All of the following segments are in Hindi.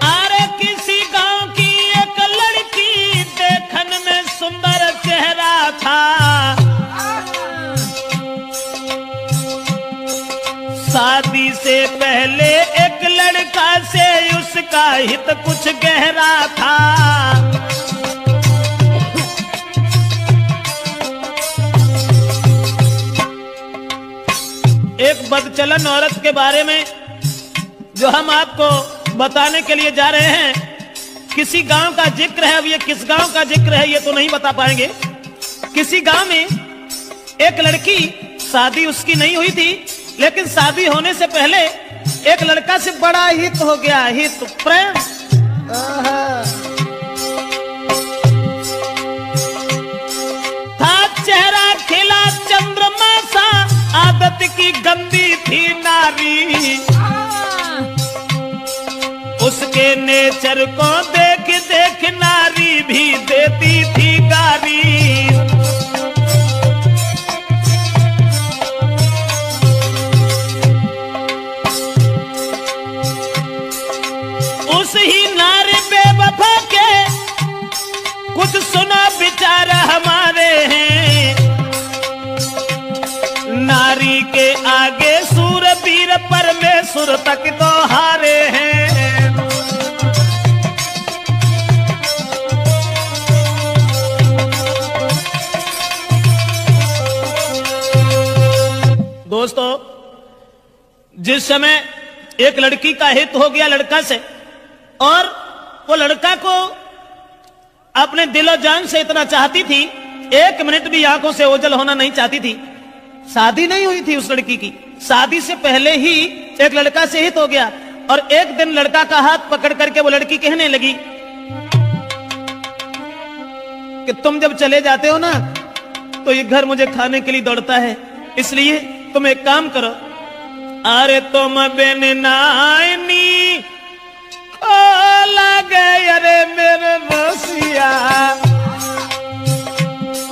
अरे किसी गांव की एक लड़की देखने में सुंदर चेहरा था, शादी से पहले एक लड़का से उसका हित कुछ गहरा था। एक बदचलन औरत के बारे में जो हम आपको बताने के लिए जा रहे हैं, किसी गांव का जिक्र है। अब ये किस गांव का जिक्र है ये तो नहीं बता पाएंगे। किसी गांव में एक लड़की, शादी उसकी नहीं हुई थी, लेकिन शादी होने से पहले एक लड़का से बड़ा हित हो गया, हित प्रेम। था चेहरा खिला चंद्रमा सा, आदत की गंदी थी नारी, उसके नेचर को देख देख नारी भी देती थी गारी। उस ही नारी बेवफा के कुछ सुना विचार हमारे हैं, नारी के आगे सूरवीर परमेश्वर तक तो हारे हैं। दोस्तों, जिस समय एक लड़की का हित हो गया लड़का से, और वो लड़का को अपने दिलो जान से इतना चाहती थी, एक मिनट भी आंखों से ओझल होना नहीं चाहती थी। शादी नहीं हुई थी उस लड़की की, शादी से पहले ही एक लड़का से हित हो गया। और एक दिन लड़का का हाथ पकड़ करके वो लड़की कहने लगी कि तुम जब चले जाते हो ना तो ये घर मुझे खाने के लिए दौड़ता है, इसलिए तुम एक काम करो, अरे तुम बिन नानी को लगे अरे मेरे रसिया,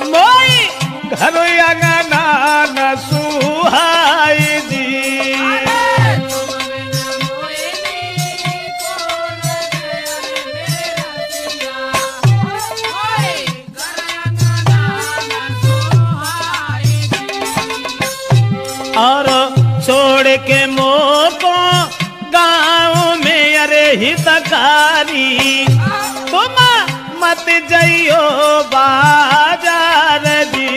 मोई घर अंगना न सुहाई जी। और छोड़ के मोको गाँव में अरे हितकारी, तुम मत जाइयो बाजार जी।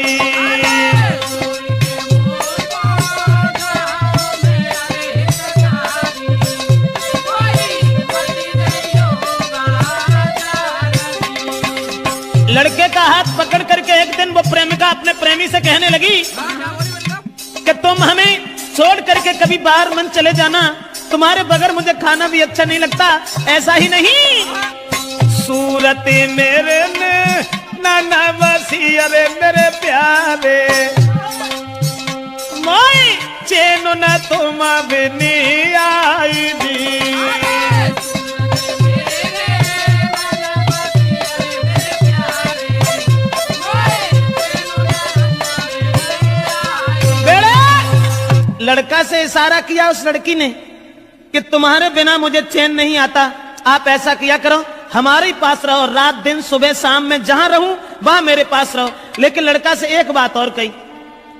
लड़के का हाथ पकड़ करके एक दिन वो प्रेमिका अपने प्रेमी से कहने लगी कि तुम हमें छोड़ करके कभी बाहर मन चले जाना, तुम्हारे बगैर मुझे खाना भी अच्छा नहीं लगता। ऐसा ही नहीं, सूरत मेरे ने नाना बसी अरे मेरे प्यारे, मोई चैन न तुम बिनी आई दी। लड़का से इशारा किया उस लड़की ने कि तुम्हारे बिना मुझे चैन नहीं आता, आप ऐसा किया करो, हमारे पास रहो, रात दिन सुबह शाम में जहां रहूं वहां मेरे पास रहो। लेकिन लड़का से एक बात और कही,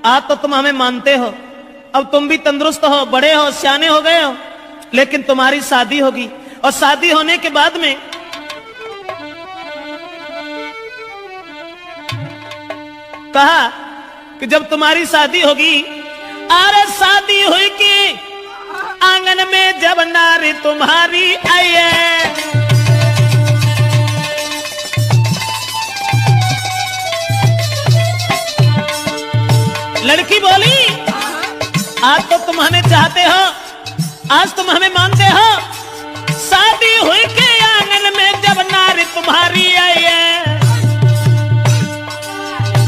आज तो तुम हमें मानते हो, अब तुम भी तंदुरुस्त हो, बड़े हो, सियाने हो गए हो, लेकिन तुम्हारी शादी होगी, और शादी होने के बाद में कहा कि जब तुम्हारी शादी होगी, अरे शादी हुई कि आंगन में जब नारी तुम्हारी आई है, लड़की बोली आज तो तुम हमें चाहते हो, आज तुम हमें मानते हो, शादी हुई के आंगन में जब नारी तुम्हारी आई है,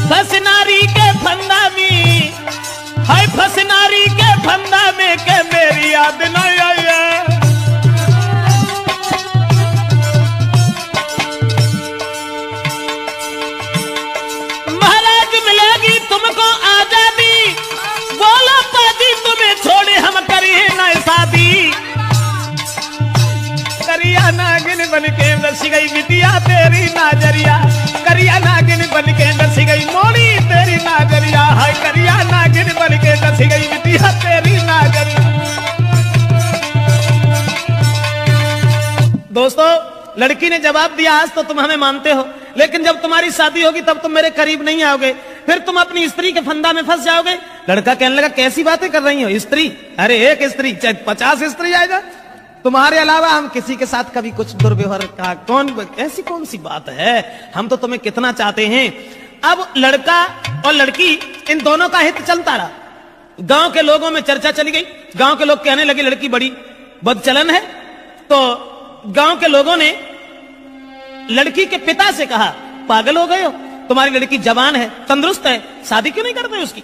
बस नारी के फंदा में हाय, फंस नारी के फंदा में के मेरी याद न आई है। महाराज मिलेगी तुमको आजादी, बोलो पादी तुम्हें छोड़े बन के रस गई बिटिया तेरी नाजरिया, करिया नागिन बन के रस गई मोरी तेरी नाजरिया, हाय करिया नागिन बन के रस गई बिटिया तेरी नाजरिया। दोस्तों, लड़की ने जवाब दिया आज तो तुम हमें मानते हो, लेकिन जब तुम्हारी शादी होगी तब तुम मेरे करीब नहीं आओगे, फिर तुम अपनी स्त्री के फंदा में फंस जाओगे। लड़का कहने लगा कैसी बातें कर रही हो, स्त्री? अरे एक स्त्री चाहे 50 स्त्री आएगा, तुम्हारे अलावा हम किसी के साथ कभी कुछ दुर्व्यवहार का ऐसी कौन सी बात है, हम तो तुम्हें कितना चाहते हैं। अब लड़का और लड़की इन दोनों का हित चलता रहा। गांव के लोगों में चर्चा चली गई, गांव के लोग कहने लगे लड़की बड़ी बदचलन है। तो गांव के लोगों ने लड़की के पिता से कहा पागल हो गए हो, तुम्हारी लड़की जवान है, तंदुरुस्त है, शादी क्यों नहीं करते उसकी।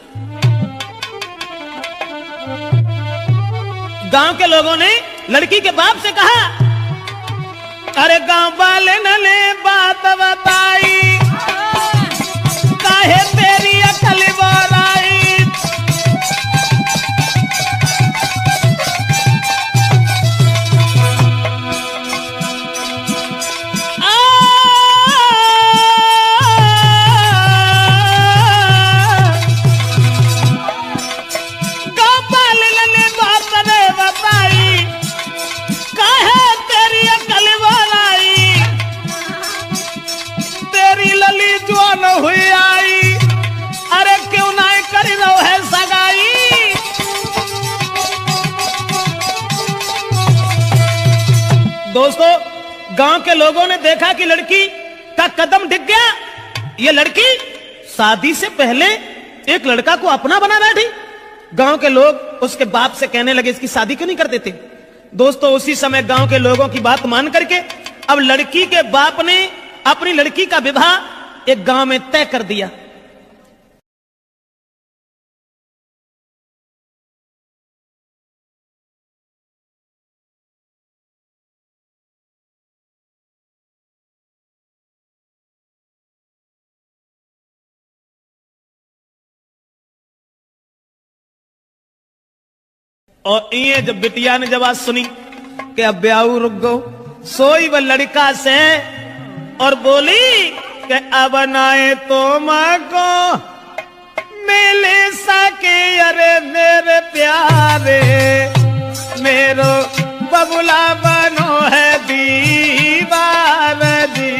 गांव के लोगों ने लड़की के बाप से कहा अरे गांव वाले ने बात बताई, काहे तेरी अकल बोराई। हुई आई, अरे क्यों ना कर लो है सगाई। दोस्तों, गांव के लोगों ने देखा कि लड़की का कदम डिग गया, ये लड़की शादी से पहले एक लड़का को अपना बना बैठी। गांव के लोग उसके बाप से कहने लगे इसकी शादी क्यों नहीं कर देते। दोस्तों, उसी समय गांव के लोगों की बात मान करके अब लड़की के बाप ने अपनी लड़की का विवाह एक गांव में तय कर दिया। और ये जब बिटिया ने जब आज सुनी कि अब ब्याह रुक गो, सोई वह लड़का से और बोली कि अब नाए तो माँ को मिल सके, अरे मेरे प्यारे मेरो बबुला बनो है दीवार दी।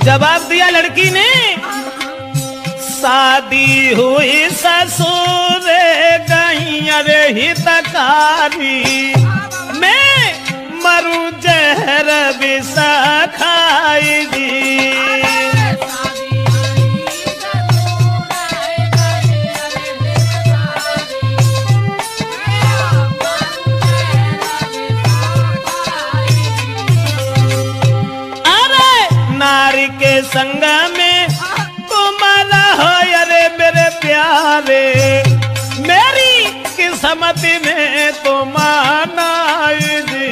जवाब दिया लड़की ने शादी हुई ससुर गई अरे हितकारी, मैं मरूं जहर विष खाई दी। नारी के संग में तुम्हारा हो अरे मेरे प्यारे, मेरी किस्मत में तुम आनाई दी।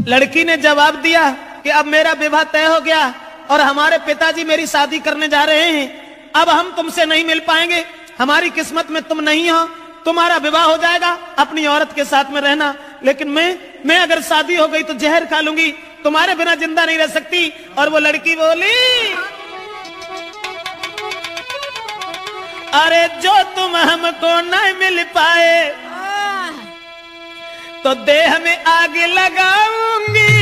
लड़की ने जवाब दिया कि अब मेरा विवाह तय हो गया और हमारे पिताजी मेरी शादी करने जा रहे हैं, अब हम तुमसे नहीं मिल पाएंगे, हमारी किस्मत में तुम नहीं हो, तुम्हारा विवाह हो जाएगा, अपनी औरत के साथ में रहना, लेकिन मैं अगर शादी हो गई तो जहर खा लूंगी, तुम्हारे बिना जिंदा नहीं रह सकती। और वो लड़की बोली अरे जो तुम हमको नहीं मिल पाए तो देह में आग लगाऊंगी,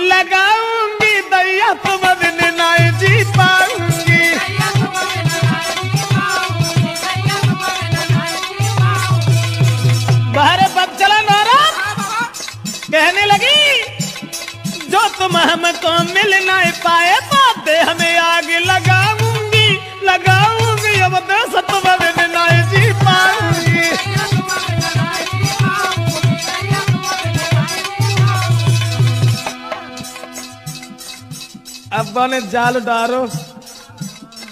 लगाऊंगी दैया तुम बिन नहीं जी पाऊंगी। बाहर पग चला नारा कहने लगी जो तुम हमको मिल नहीं पाए तो देह में आग लगाऊंगी, लगाऊंगी अब देश तुम बिन नहीं जी पाऊंगी। अब ने जाल डारो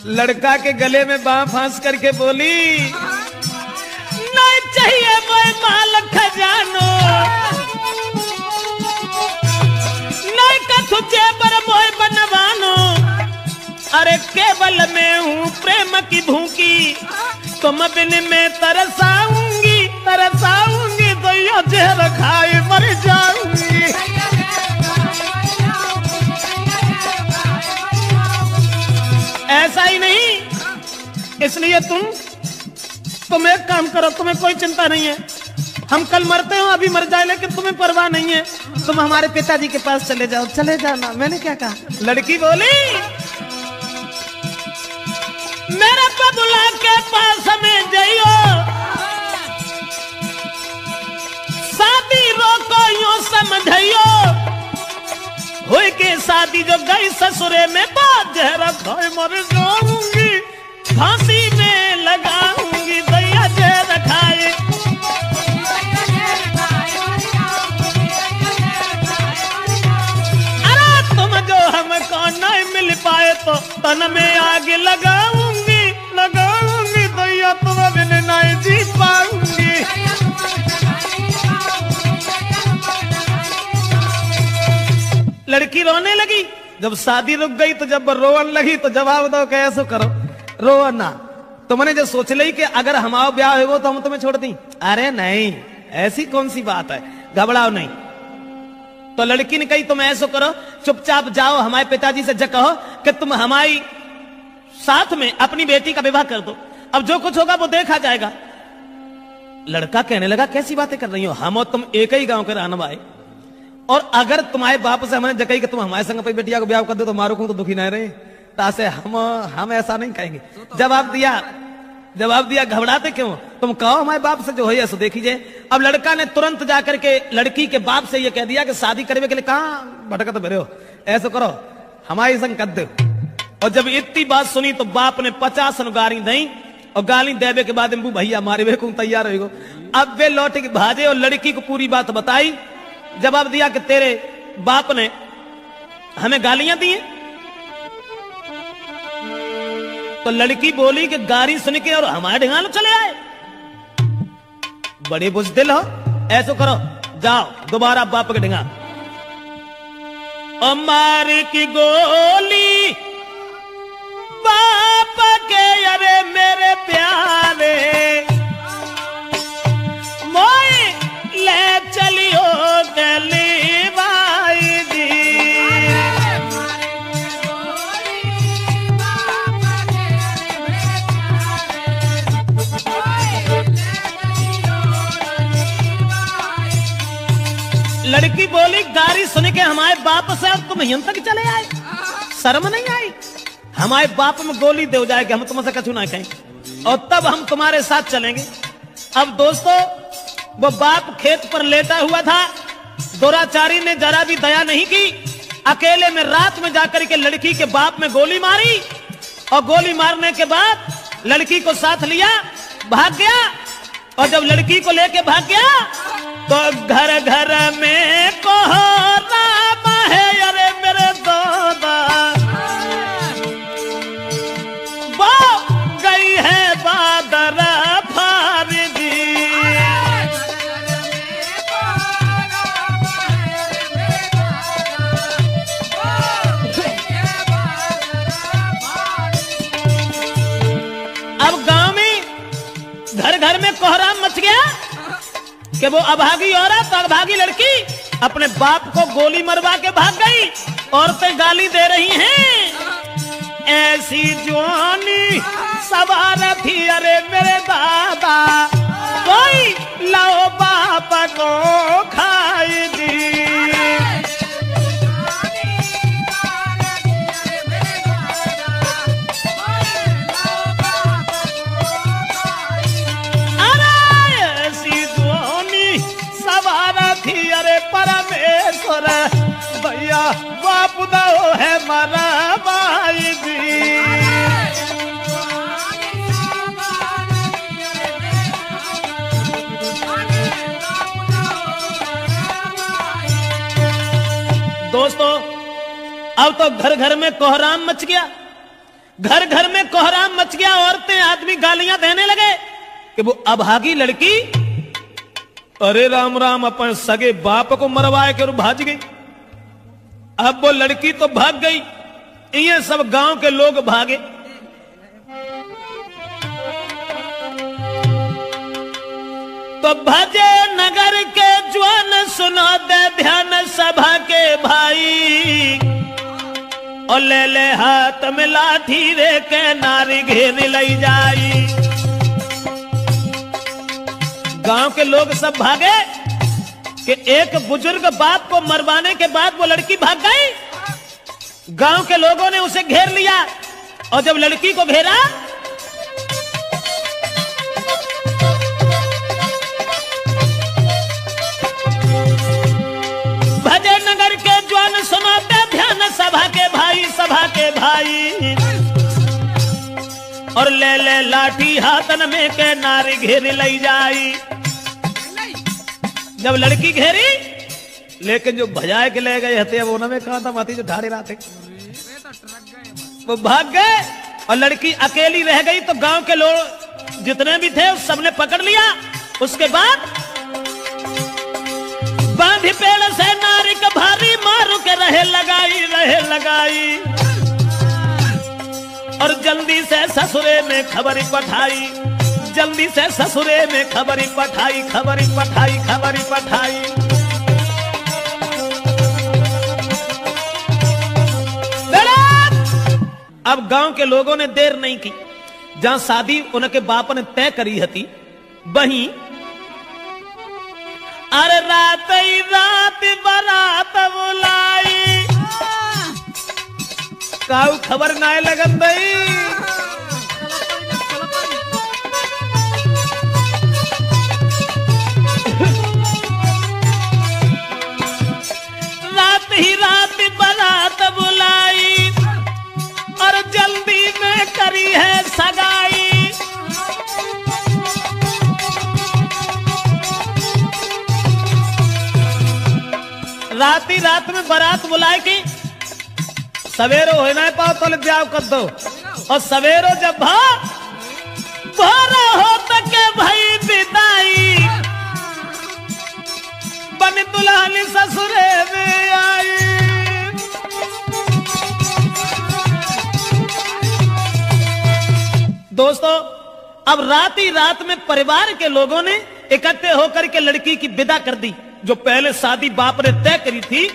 लड़का के गले में बांह फांस करके बोली, नहीं चाहिए मोए माल खजानो, नहीं कथु जेबर मोए बनवानो, अरे केवल मैं हूँ प्रेम की भूखी, तुम बिन में तरसाऊंगी तरसाऊंगी, तो यो जहर खाए मर जाऊंगी। ऐसा ही नहीं, इसलिए तुम एक काम करो, तुम्हें कोई चिंता नहीं है, हम कल मरते हो अभी मर जाए, लेकिन तुम्हें परवाह नहीं है, तुम हमारे पिताजी के पास चले जाओ। चले जाओ ना, मैंने क्या कहा? लड़की बोली, मेरे बबुला के पास में जाइयो, शादी रोको यूं समझियो, हुई के शादी जो गई ससुरे में, बात जहरा खाए मर जाऊंगी, फांसी में लगाऊंगी, दैया जहर खाए। अरे तुम जो हमको नहीं मिल पाए तो तन में आग लगाऊंगी लगाऊंगी, दैया तुम बिन नहीं जी पाऊंगी। लड़की रोने लगी। जब शादी रुक गई तो जब रोवन लगी तो जवाब दो कैसे करो, रो ना। तुमने जो सोच ली कि अगर हमारा ब्याह हो तो हम तुम्हें छोड़ दी, अरे नहीं, ऐसी कौन सी बात है, घबराओ नहीं। तो लड़की ने कही तुम ऐसा करो, चुपचाप जाओ हमारे पिताजी से कहो कि तुम हमारी साथ में अपनी बेटी का विवाह कर दो, अब जो कुछ होगा वो देखा जाएगा। लड़का कहने लगा कैसी बातें कर रही हो, हम और तुम एक ही गांव के रहने वाले, और अगर तुम्हारे बाप से हमने जगह कि तुम हमारे संग अपनी बेटिया को ब्याह कर दो तो हमारे को तो दुखी नहीं रहे, तासे हम ऐसा नहीं कहेंगे। जवाब दिया घबराते क्यों, तुम कहो हमारे बाप से जो है सो देखिए। अब लड़का ने तुरंत जाकर के लड़की के बाप से ये कह दिया कि शादी करने के लिए कहां भटकत भरे हो, ऐसा करो हमारी संग कर दो। और जब इतनी बात सुनी तो बाप ने 50 गाली दी, और गाली देवे के बाद भैया मारे वे को तैयार हो। अब वे लौट के भाजे और लड़की को पूरी बात बताई, जवाब दिया कि तेरे बाप ने हमें गालियां दी हैं। तो लड़की बोली कि गाली सुन के और हमारे ढिंगाल चले आए, बड़े बुजदिल हो, ऐसा करो जाओ दोबारा बाप के ढिंगा और मार की गोली बाप के, अरे मेरे प्यारे मोए ले चलियो गली भाई जी। लड़की बोली गाली सुन के हमारे बाप से अब तुम यहां तक चले आए, शर्म नहीं आई? हमारे बाप में गोली दे जाए कि हम तुमसे कछु ना कहें और तब हम तुम्हारे साथ चलेंगे। अब दोस्तों वो बाप खेत पर लेटा हुआ था, दुराचारी ने जरा भी दया नहीं की, अकेले में रात में जाकर के लड़की के बाप में गोली मारी, और गोली मारने के बाद लड़की को साथ लिया भाग गया। और जब लड़की को लेके भाग गया तो घर घर में कोहराम है, अरे मेरे दादा वो गई है बादर फारदी। अब गांव में घर घर में कोहराम मच गया कि वो अभागी औरत, अभागी लड़की अपने बाप को गोली मरवा के भाग गई। औरतें गाली दे रही हैं, ऐसी जवानी सवार थी, अरे मेरे दादा कोई लाओ बाप को खाई दी। अरे परमेश्वर भैया बाप दो है मरा भाई जी। दोस्तों अब तो घर घर में कोहराम मच गया, घर घर में कोहराम मच गया, औरतें आदमी गालियां देने लगे कि वो अभागी लड़की, अरे राम राम, अपन सगे बाप को मरवाए के भाज गई। अब वो लड़की तो भाग गई, ये सब गांव के लोग भागे। तो भजे नगर के ज्वान सुनो दे ध्यान सभा के भाई, और ले ले हाथ में लाठी रे के नारी घेर लई जाई। गांव के लोग सब भागे कि एक बुजुर्ग बाप को मरवाने के बाद वो लड़की भाग गई। गांव के लोगों ने उसे घेर लिया, और जब लड़की को घेरा भजे नगर के ज्वान सुनाते ध्यान सभा के भाई, सभा के भाई, और ले ले लाठी हाथन में के नारी घेर लई जाई। जब लड़की घेरी, लेकिन जो भजाए के ले गए हते वो में कहा था माती जो ढाड़े रहते वो भाग गए, और लड़की अकेली रह गई। तो गांव के लोग जितने भी थे उस सबने पकड़ लिया। उसके बाद बांधी पेड़ से नारी का भारी मारू के रहे लगाई, और जल्दी से ससुरे में खबरी पठाई, जल्दी से ससुरे में खबरी पठाई। अब गांव के लोगों ने देर नहीं की, जहां शादी उनके बाप ने तय करी हती, वहीं अरे रात ही रात बारात बुलाई, काऊ खबर ना लगन दई। रात ही रात बारात बुलाई, और जल्दी में करी है सगाई। रात ही रात में बारात बुलाए की सवेरो हो ना पाओ तो ब्याह कर दो, और सवेरो जब भोरा हो तक के भाई बिदाई, बन दुल्हन ससुरे में आई। दोस्तों, अब रात ही रात में परिवार के लोगों ने इकट्ठे होकर के लड़की की विदा कर दी। जो पहले शादी बाप ने तय करी थी,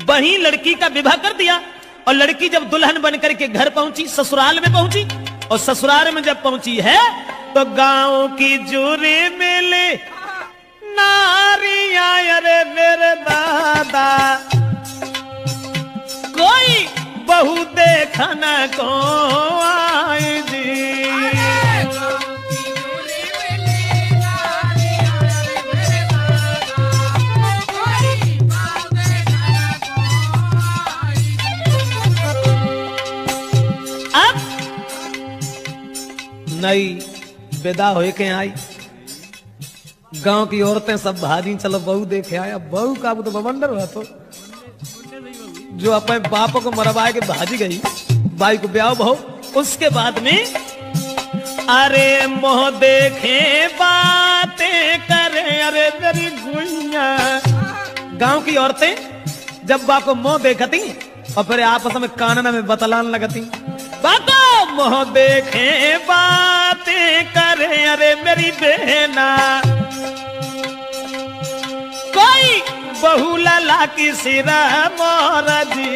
वहीं लड़की का विवाह कर दिया। और लड़की जब दुल्हन बनकर के घर पहुंची, ससुराल में पहुंची, और ससुराल में जब पहुंची है तो गांव की जूरी मिली नारियां, अरे मेरे दादा, कोई बहू देखना को आई जी। नई विदा हो के आई, गांव की औरतें सब भाजी, चलो बहू देखे आया। बहू का तो बवंडर हुआ, तो जो अपने बाप को मरवाए के भाजी गई, बाई को ब्याह बहू। उसके बाद में अरे मोह देखे बातें करे, अरे मेरी गुइया। गांव की औरतें जब बा को मोह देखती और फिर आपस में कानना में बतलान लगती, बाको मोह देखे बातें करे, अरे मेरी बहना, कोई बहू लला की सिरा मोरा जी।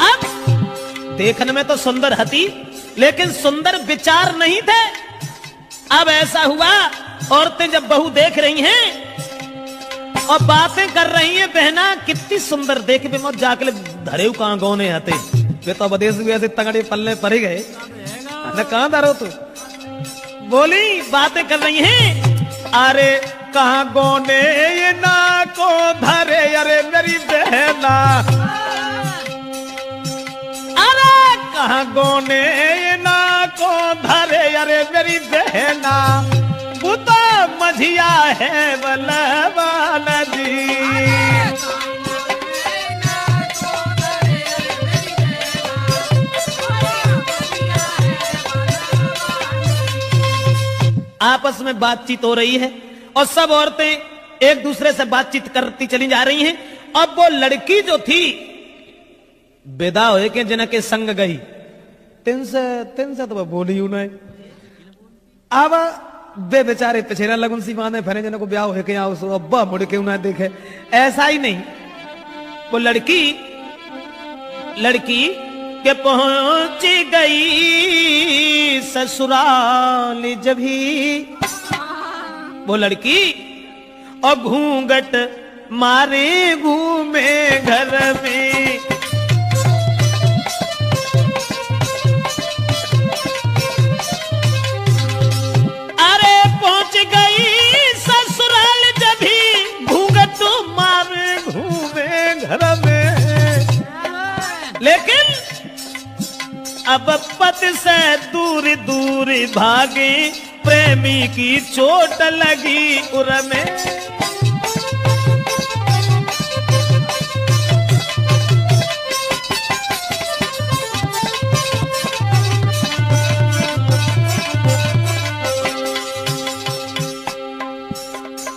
अब देखने में तो सुंदर हती, लेकिन सुंदर विचार नहीं थे। अब ऐसा हुआ, औरतें जब बहू देख रही हैं और बातें कर रही हैं, बहना कितनी सुंदर, देख भी मत जाके धरे कहां गौने आते, वे तो विदेश भी ऐसे तगड़े पल्ले पड़ गए न, कहां धरो तू। बोली बातें कर रही हैं, अरे कहां गौने ये ना को धरे, अरे मेरी बहना, अरे कहां गौने ये ना को धरे, अरे मेरी बहना, बुता बधिया है बलवान जी। आपस में बातचीत हो रही है और सब औरतें एक दूसरे से बातचीत करती चली जा रही हैं। अब वो लड़की जो थी विदा हो के जिनके संग गई, तिन से तो बोली हूं नहीं। अब वे बेचारे पिछेरा लगन सी बांधे फिरे जिन को ब्याह हो के अब्बा मुड़ के उन्हें देखे, ऐसा ही नहीं। वो लड़की के पहुंच गई ससुराल जब ही वो लड़की और घूंघट मारे घूमे घर में। अरे पहुंच गई ससुराल जब ही घूंघट मारे घूमे घर में। लेकिन अब पति से दूर दूर भागे, प्रेमी की चोट लगी उर में।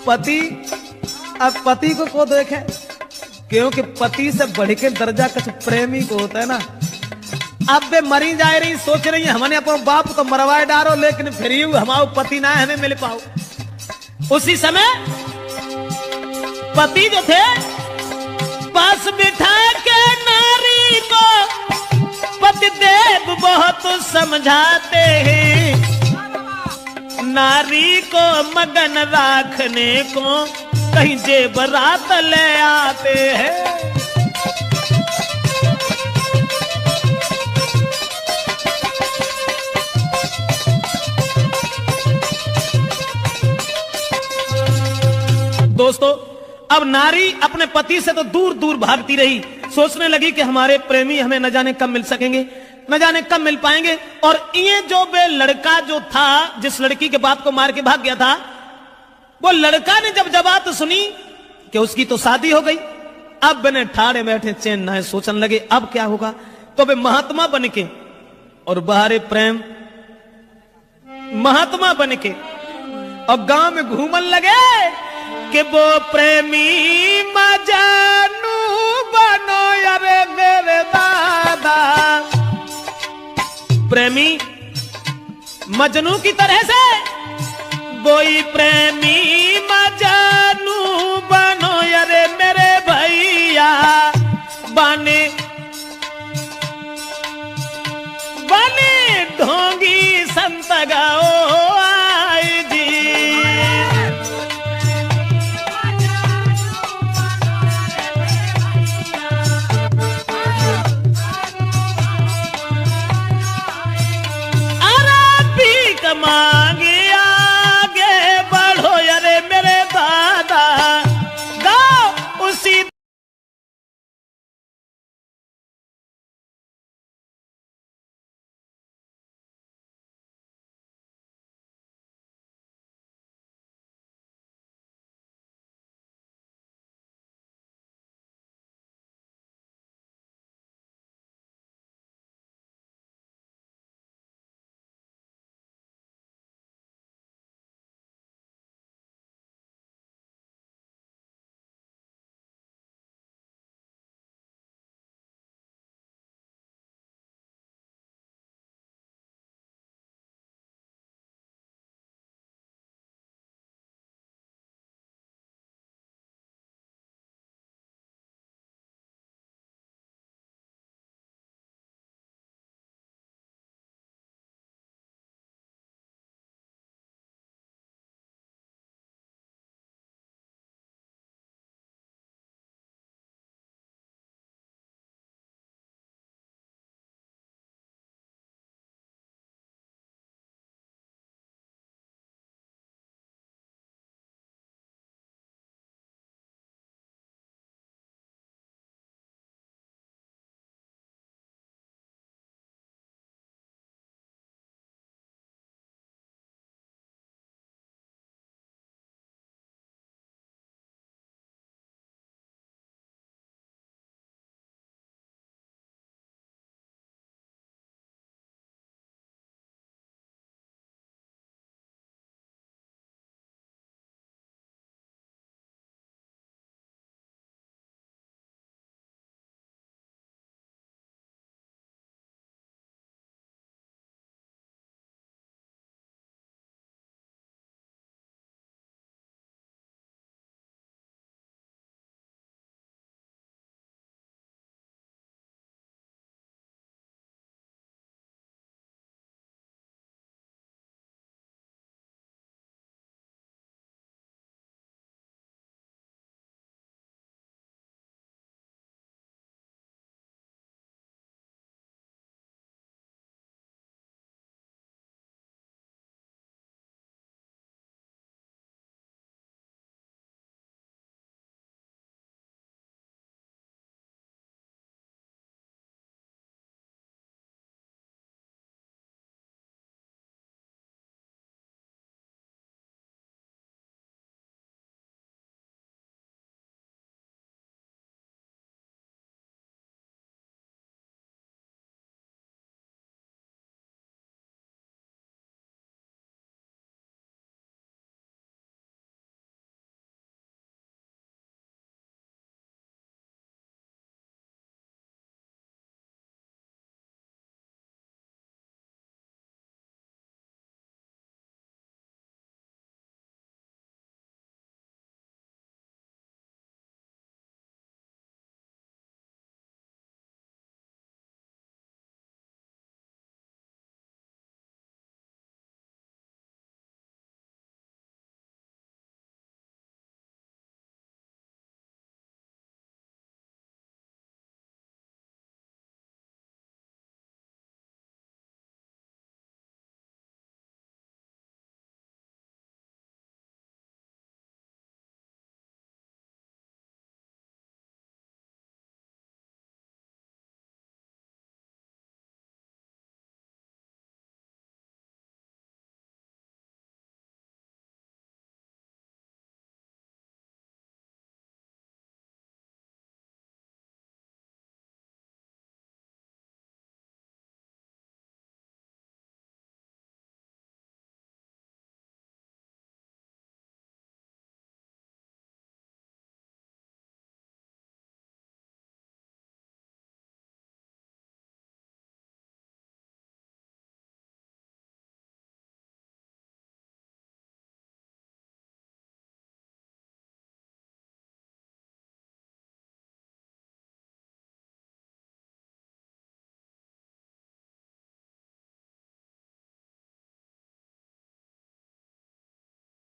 पति अब पति को देखे, क्योंकि पति से बढ़ के दर्जा कुछ प्रेमी को होता है ना। अब वे मरी जा रही, सोच रही है हमने अपना बाप तो मरवाए डारो, लेकिन फिर हमारा पति ना हमें मिल पाओ। उसी समय पति जो थे पास बिठा के नारी को पति देव बहुत समझाते हैं। नारी को मगन रखने को कहीं जेबरात ले आते हैं। दोस्तों, अब नारी अपने पति से तो दूर दूर भागती रही, सोचने लगी कि हमारे प्रेमी हमें न जाने कब मिल सकेंगे, न जाने कब मिल पाएंगे। और ये जो वे लड़का जो था जिस लड़की के बाप को मार के भाग गया था, वो लड़का ने जब बात सुनी कि उसकी तो शादी हो गई, अब बने ठाड़े बैठे चैन ना है, सोचने लगे अब क्या होगा। तो वे महात्मा बन के और बाहरे प्रेम महात्मा बन के और गांव में घूमन लगे कि वो प्रेमी मजानू बनो यारे मेरे दादा। प्रेमी मजनू की तरह से वही प्रेमी मजानू बनो यारे मेरे भैया। बने ढोंगी संत गाओ आई जी। अरे भी कमा